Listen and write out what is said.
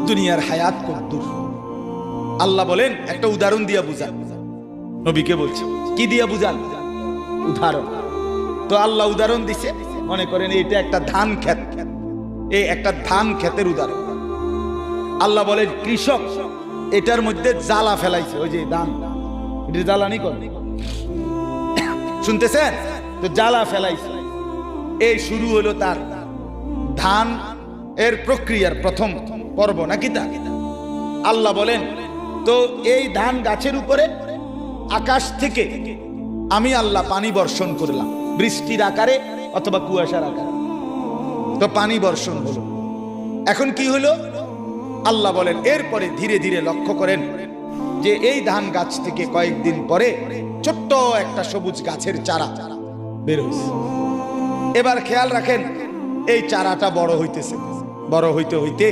দুনিয়ার হায়াত কদ্দুর। আল্লাহ বলেন একটা উদাহরণ দিয়া বুঝান, নবীকে বলছে কি দিয়া বুঝান? উদাহরণ। তো আল্লাহ উদাহরণ দিছে, মনে করেন এটা একটা ধান ক্ষেত, এই একটা ধান ক্ষেতের উদাহরণ। আল্লাহ বলেন কৃষক এটার মধ্যে জ্বালা ফেলাইছে, ওই যে ধান, এটা জ্বালানি কর, শুনতেছেন তো? জ্বালা ফেলাইছে। এই শুরু হলো তার ধান এর প্রক্রিয়ার প্রথম পর্ব, নাকি তা? আল্লাহ বলেন তো এই ধান গাছের উপরে আকাশ থেকে আমি আল্লাহ পানি বর্ষণ করলাম, বৃষ্টির আকারে অথবা কুয়াশার আকারে। তো পানি বর্ষণ হলো। এখন কি হলো? আল্লাহ বলেন এরপরে ধীরে ধীরে লক্ষ্য করেন যে এই ধান গাছ থেকে কয়েকদিন পরে ছোট্ট একটা সবুজ গাছের চারা বের হয়েছে। এবার খেয়াল রাখেন এই চারাটা বড় হইতেছে, বড় হইতে হইতে